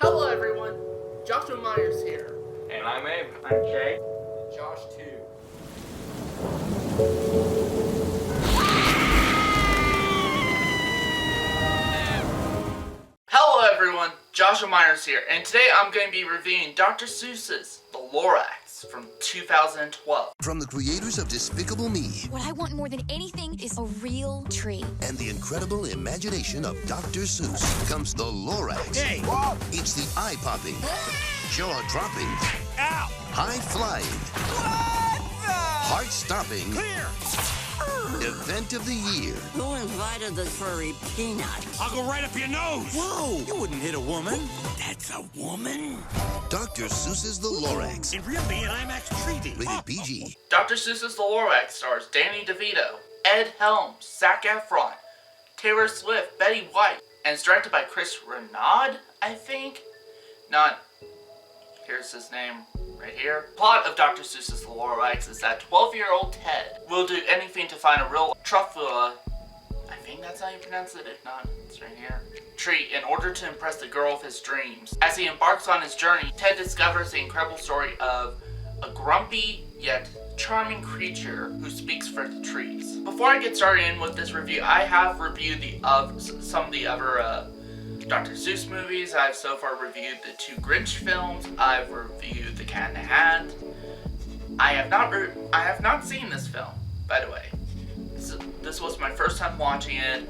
Hello everyone, Joshua Myers here. And I'm Abe. I'm Jay. Josh too. Hello everyone, Joshua Myers here, and today I'm going to be reviewing Dr. Seuss's The Lorax from 2012. From the creators of Despicable Me. What I want more than anything is a real tree. And the incredible imagination of Dr. Seuss comes The Lorax. Hey! Whoa. It's the eye-popping, jaw-dropping, Ow! high-flying, heart-stopping Clear! event of the year. Who invited the furry peanut? I'll go right up your nose! Whoa! You wouldn't hit a woman. That's a woman? Dr. Seuss's The Lorax. In real me and IMAX 3D. Rated PG. Dr. Seuss's The Lorax stars Danny DeVito, Ed Helms, Zac Efron, Taylor Swift, Betty White, and it's directed by Chris Renaud, I think? Here's his name right here. Plot of Dr. Seuss's The Lorax is that 12-year-old Ted will do anything to find a real truffula, I think that's how you pronounce it, if not, it's right here, tree in order to impress the girl of his dreams. As he embarks on his journey, Ted discovers the incredible story of a grumpy yet charming creature who speaks for the trees. Before I get started in with this review, I have reviewed some of the other Dr. Seuss movies. I've so far reviewed the 2 Grinch films. I've reviewed The Cat in the Hat. I have not seen this film, by the way. This was my first time watching it.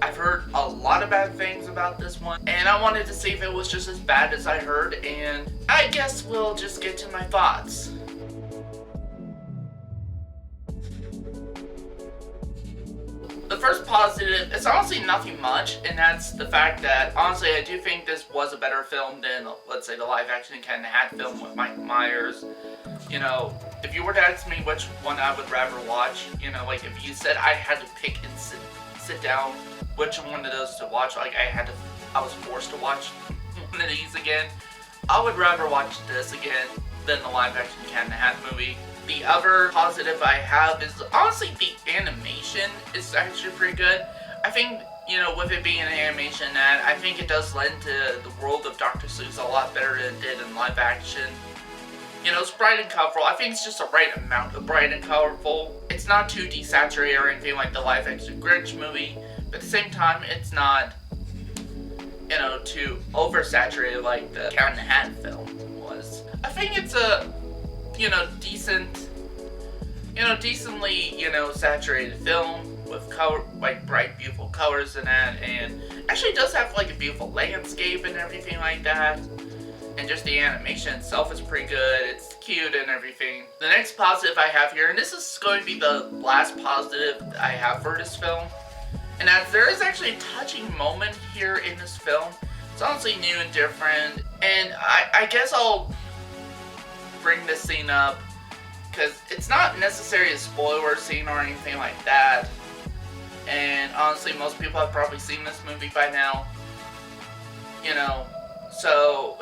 I've heard a lot of bad things about this one, and I wanted to see if it was just as bad as I heard, and I guess we'll just get to my thoughts. The first positive, it's honestly nothing much, and that's the fact that, honestly, I do think this was a better film than, let's say, the live-action Cat in the Hat film with Mike Myers. You know, if you were to ask me which one I would rather watch, you know, like, if you said I had to pick and sit down which one of those to watch, like, I was forced to watch one of these again, I would rather watch this again than the live-action Cat in the Hat movie. The other positive I have is, honestly, the animation is actually pretty good. I think, you know, with it being an animation I think it does lend to the world of Dr. Seuss a lot better than it did in live action. You know, it's bright and colorful. I think it's just the right amount of bright and colorful. It's not too desaturated or anything like the live action Grinch movie, but at the same time, it's not, you know, too oversaturated like the Cat in the Hat film was. I think it's a, you know, decently, you know, saturated film with like bright, beautiful colors in that, and actually it does have like a beautiful landscape and everything like that, and just the animation itself is pretty good. It's cute and everything. The next positive I have here, and this is going to be the last positive I have for this film, and that there is actually a touching moment here in this film. It's honestly new and different, and I guess I'll bring this scene up because it's not necessarily a spoiler scene or anything like that, and honestly most people have probably seen this movie by now, you know, so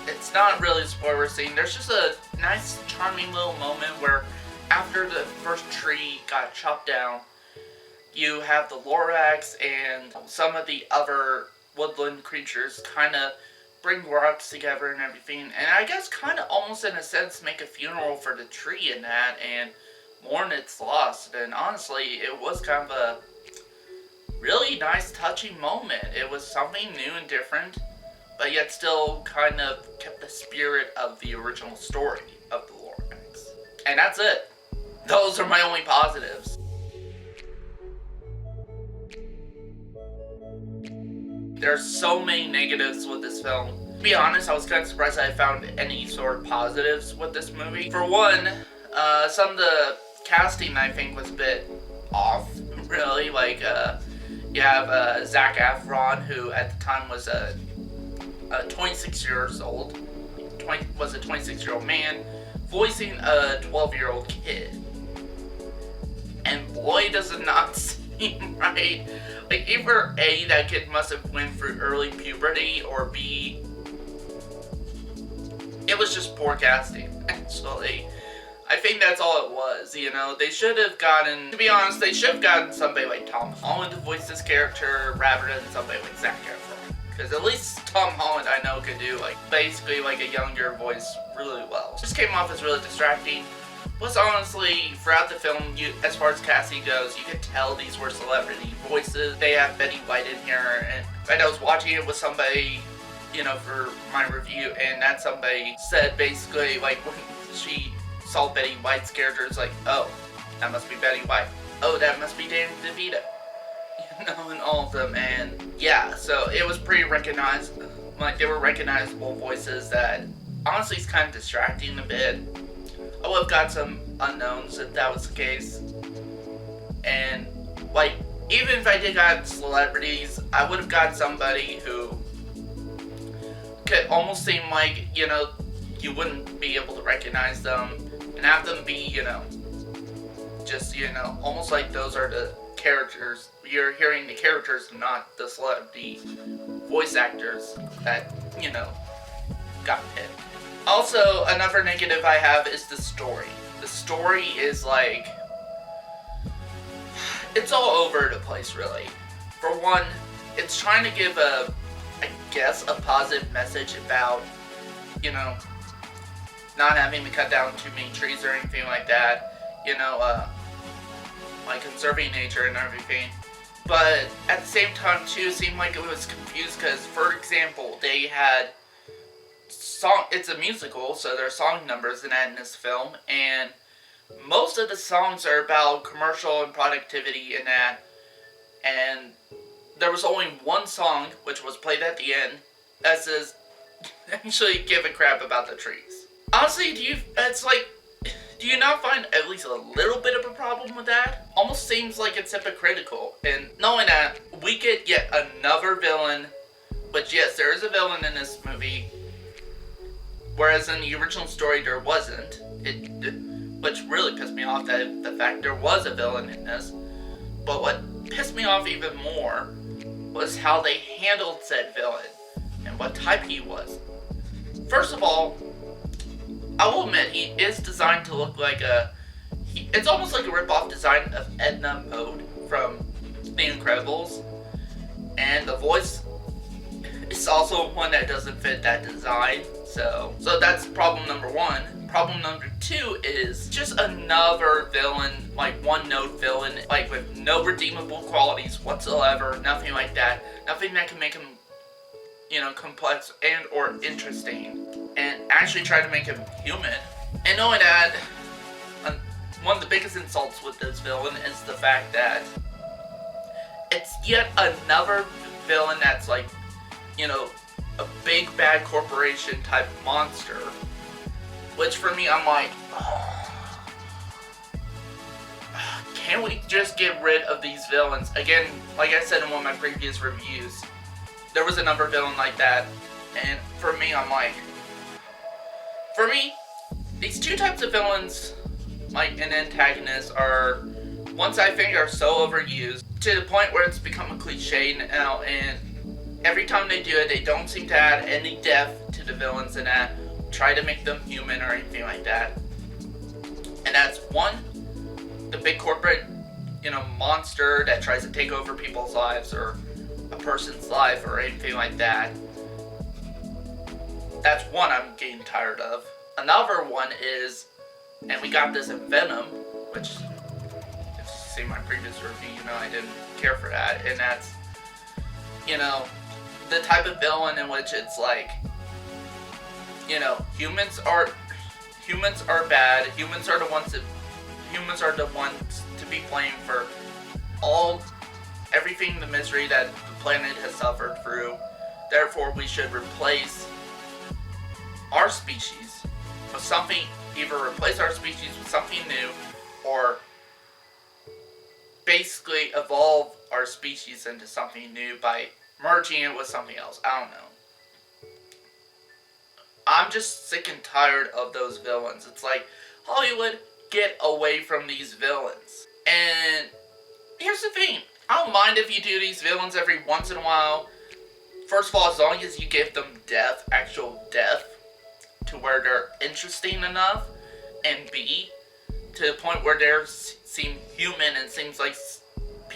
it's not really a spoiler scene. There's just a nice charming little moment where after the first tree got chopped down, you have the Lorax and some of the other woodland creatures kind of bring rocks together and everything, and I guess kind of almost in a sense make a funeral for the tree in that and mourn its loss. And honestly, it was kind of a really nice touching moment. It was something new and different, but yet still kind of kept the spirit of the original story of the Lorax. And that's it. Those are my only positives. There's so many negatives with this film. To be honest, I was kind of surprised I found any sort of positives with this movie. For one, some of the casting I think was a bit off, really. Like, you have Zac Efron, who at the time was 26 years old. Was a 26-year-old man voicing a 12-year-old kid. And boy, does it not seem right. Like, either A, that kid must have went through early puberty, or B, it was just poor casting, actually. I think that's all it was, you know. They should have gotten, to be honest, somebody like Tom Holland to voice this character rather than somebody like Zac Efron. Because at least Tom Holland, I know, could do, like, basically, like, a younger voice really well. Just came off as really distracting. Plus, honestly, throughout the film, as far as casting goes, you could tell these were celebrity voices. They have Betty White in here, and I was watching it with somebody, you know, for my review, and that somebody said basically, like, when she saw Betty White's character, it's like, oh, that must be Betty White. Oh, that must be Danny DeVito. You know, and all of them, and yeah, so it was pretty recognized, like, they were recognizable voices that, honestly, is kind of distracting a bit. I would have got some unknowns if that was the case, and, like, even if I did got celebrities, I would have got somebody who could almost seem like, you know, you wouldn't be able to recognize them, and have them be, you know, just, you know, almost like those are the characters. You're hearing the characters, not the celebrity voice actors that, you know, got picked. Also, another negative I have is the story. The story is like, it's all over the place, really. For one, it's trying to give I guess, a positive message about, you know, not having to cut down too many trees or anything like that. You know, like conserving nature and everything. But at the same time, too, it seemed like it was confused because, for example, they had it's a musical, so there are song numbers in this film, and most of the songs are about commercial and productivity and that, and there was only one song, which was played at the end, that says, actually give a crap about the trees. Honestly, do you not find at least a little bit of a problem with that? Almost seems like it's hypocritical, and knowing that, we get yet another villain, which yes, there is a villain in this movie, whereas in the original story there wasn't, which really pissed me off, that the fact there was a villain in this. But what pissed me off even more was how they handled said villain, and what type he was. First of all, I will admit, he is designed to look like it's almost like a rip-off design of Edna Mode from The Incredibles, and the voice is also one that doesn't fit that design. So that's problem number one. Problem number two is just another villain, like one-note villain, like with no redeemable qualities whatsoever, nothing like that. Nothing that can make him, you know, complex and or interesting, and actually try to make him human. And knowing that, one of the biggest insults with this villain is the fact that it's yet another villain that's like, you know, a big bad corporation type monster, which for me, I'm like, can't we just get rid of these villains? Again, like I said in one of my previous reviews, there was another villain like that, and for me, I'm like, these two types of villains, like an antagonist, are ones I think are so overused to the point where it's become a cliche now, and every time they do it, they don't seem to add any depth to the villains and that try to make them human or anything like that. And that's one, the big corporate, you know, monster that tries to take over people's lives or a person's life or anything like that. That's one I'm getting tired of. Another one is, and we got this in Venom, which, if you see my previous review, you know I didn't care for that, and that's, you know, the type of villain in which it's like, you know, humans are bad. Humans are the ones to be blamed for everything, the misery that the planet has suffered through. Therefore, we should replace our species with something, either replace our species with something new, or basically evolve our species into something new by merging it with something else. I don't know. I'm just sick and tired of those villains. It's like, Hollywood, get away from these villains. And here's the thing. I don't mind if you do these villains every once in a while. First of all, as long as you give them depth, actual depth, to where they're interesting enough, and B, to the point where they seem human and seems like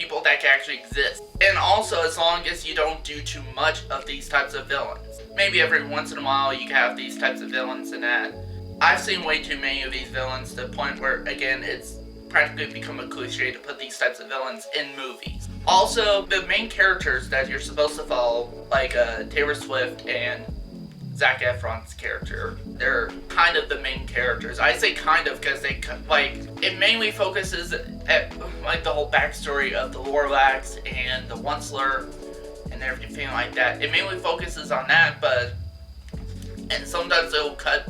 people that can actually exist. And also, as long as you don't do too much of these types of villains. Maybe every once in a while you can have these types of villains and that. I've seen way too many of these villains to the point where, again, it's practically become a cliche to put these types of villains in movies. Also, the main characters that you're supposed to follow, like Taylor Swift and Zac Efron's character, they're kind of the main characters. I say kind of because they, like, it mainly focuses at, like, the whole backstory of the Lorax and the Onceler and everything like that. It mainly focuses on that, and sometimes it'll cut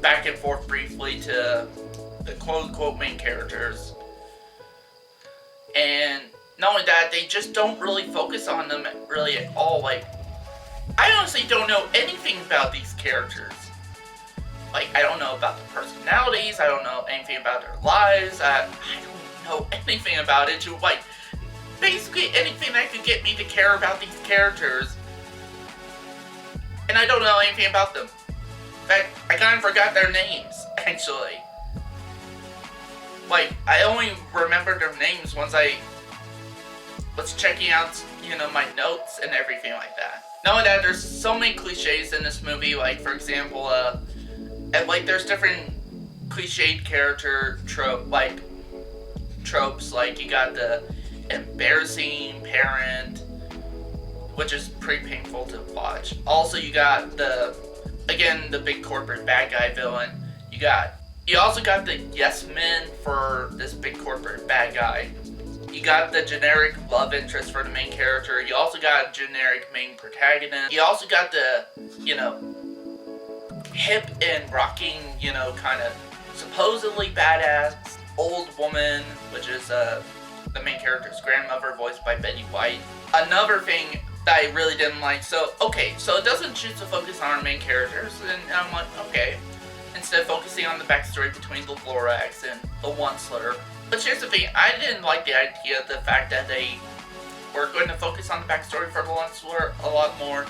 back and forth briefly to the quote-unquote main characters. And not only that, they just don't really focus on them really at all. Like, I honestly don't know anything about these characters. Like, I don't know about their personalities, I don't know anything about their lives, I don't know anything about it to, like, basically anything that could get me to care about these characters. And I don't know anything about them. In fact, I kind of forgot their names, actually. Like, I only remember their names once I was checking out, you know, my notes and everything like that. Not only that, there's so many cliches in this movie, like, for example, and, like, there's different cliched character tropes, like, you got the embarrassing parent, which is pretty painful to watch. Also, you got the big corporate bad guy villain. You also got the yes men for this big corporate bad guy. You got the generic love interest for the main character. You also got a generic main protagonist. You also got the, you know, hip and rocking, you know, kind of supposedly badass old woman, which is the main character's grandmother, voiced by Betty White. Another thing that I really didn't like, so it doesn't choose to focus on our main characters, and I'm like, okay. Instead of focusing on the backstory between the Lorax and the Onceler. But here's the thing, I didn't like the idea of the fact that they were going to focus on the backstory for the Onceler a lot more.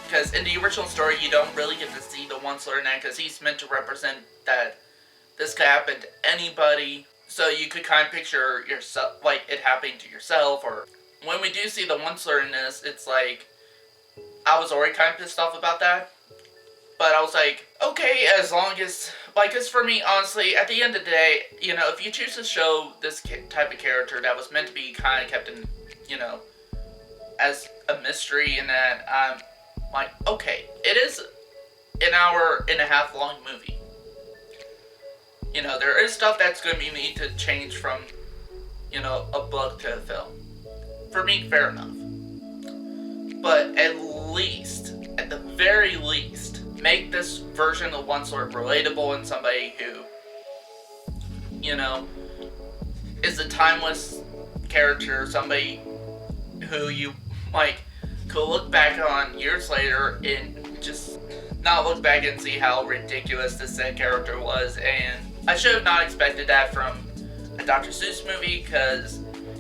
Because in the original story, you don't really get to see the Onceler in that, because he's meant to represent that this could happen to anybody. So you could kind of picture yourself, like, it happening to yourself, or when we do see the Onceler in this, it's like, I was already kind of pissed off about that. But I was like, okay, as long as, like, because for me, honestly, at the end of the day, you know, if you choose to show this type of character that was meant to be kind of kept in, you know, as a mystery, and that I'm like, okay, it is an hour and a half long movie. You know, there is stuff that's going to need to change from, you know, a book to a film. For me, fair enough. But at the very least, make this version of Onceler relatable and somebody who, you know, is a timeless character, somebody who you, like, could look back on years later and just not look back and see how ridiculous this said character was. And I should have not expected that from a Dr. Seuss movie, because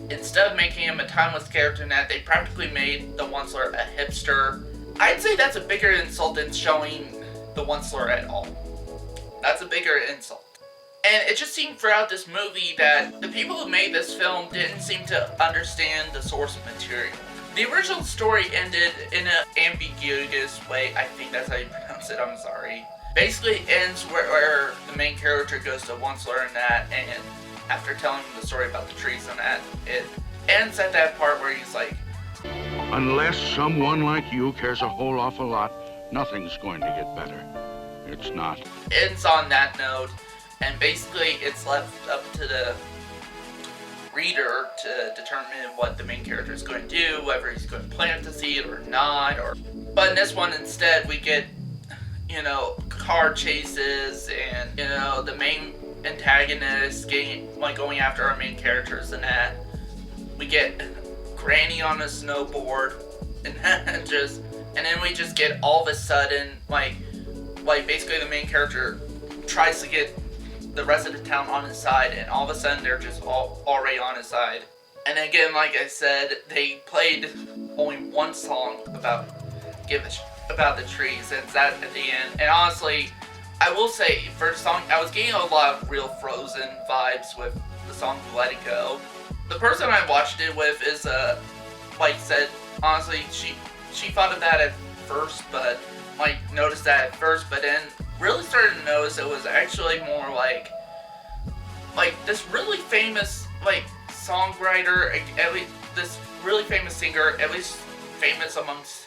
instead of making him a timeless character in that, they practically made the Onceler a hipster. I'd say that's a bigger insult than showing the Onceler at all. That's a bigger insult. And it just seemed throughout this movie that the people who made this film didn't seem to understand the source material. The original story ended in an ambiguous way. I think that's how you pronounce it, I'm sorry. Basically it ends where the main character goes to Onceler and that, and after telling him the story about the trees and that, it ends at that part where he's like, unless someone like you cares a whole awful lot, nothing's going to get better. It's not. Ends on that note, and basically it's left up to the reader to determine what the main character is going to do, whether he's going to plant the seed or not. But in this one, instead, we get, you know, car chases and, you know, the main antagonist going after our main characters and that. We get Granny on a snowboard, and then we just get all of a sudden, like basically the main character tries to get the rest of the town on his side, and all of a sudden they're just already on his side. And again, like I said, they played only one song about the trees, and it's that at the end. And honestly, I will say, for the song, I was getting a lot of real Frozen vibes with the song Let It Go. The person I watched it with is like said honestly she thought of that at first, but like noticed that at first, but then really started to notice it was actually more like this really famous like songwriter, at least this really famous singer, at least famous amongst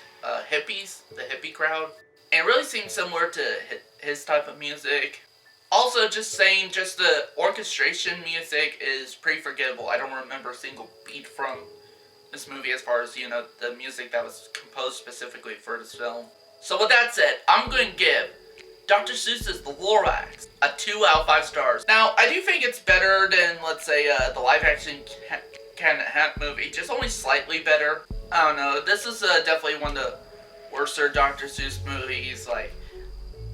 hippies, the hippie crowd, and it really seems similar to his type of music. Also, just saying, just the orchestration music is pretty forgettable. I don't remember a single beat from this movie as far as, you know, the music that was composed specifically for this film. So with that said, I'm going to give Dr. Seuss's The Lorax a 2 out of 5 stars. Now, I do think it's better than, let's say, the live-action Cat in the Hat movie. Just only slightly better. I don't know. This is definitely one of the worser Dr. Seuss movies. Like,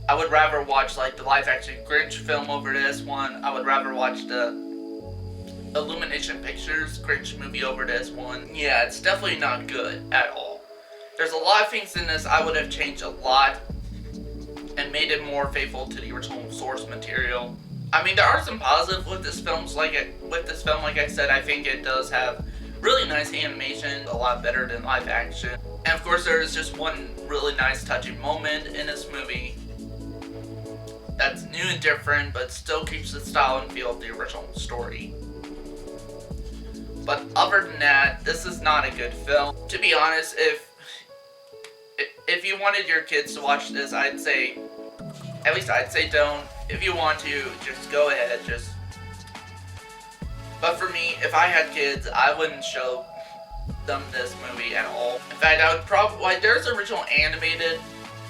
I would rather watch, like, the live-action Grinch film over this one. I would rather watch the Illumination Pictures Grinch movie over this one. Yeah, it's definitely not good at all. There's a lot of things in this I would have changed a lot and made it more faithful to the original source material. I mean, there are some positives with this film. Like I said, I think it does have really nice animation, a lot better than live action. And of course, there is just one really nice touching moment in this movie that's new and different, but still keeps the style and feel of the original story. But other than that, this is not a good film. To be honest, if you wanted your kids to watch this, I'd say don't. If you want to, just go ahead, But for me, if I had kids, I wouldn't show them this movie at all. In fact, I would probably, like, there's an original animated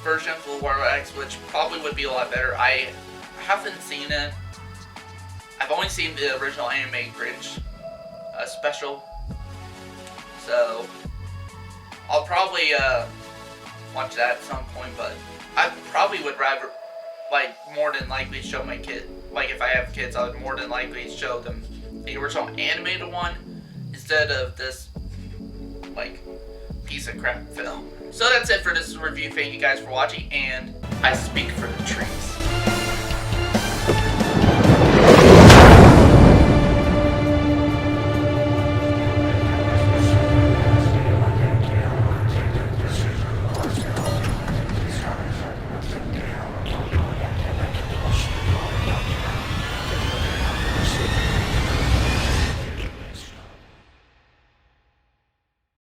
version of Lorax, which probably would be a lot better. I haven't seen it. I've only seen the original anime Grinch special. So, I'll probably watch that at some point, but I probably would rather, like, more than likely show my kid, like, if I have kids, I would more than likely show them the original animated one instead of this, like, piece of crap film. So that's it for this review. Thank you guys for watching, and I speak for the trees.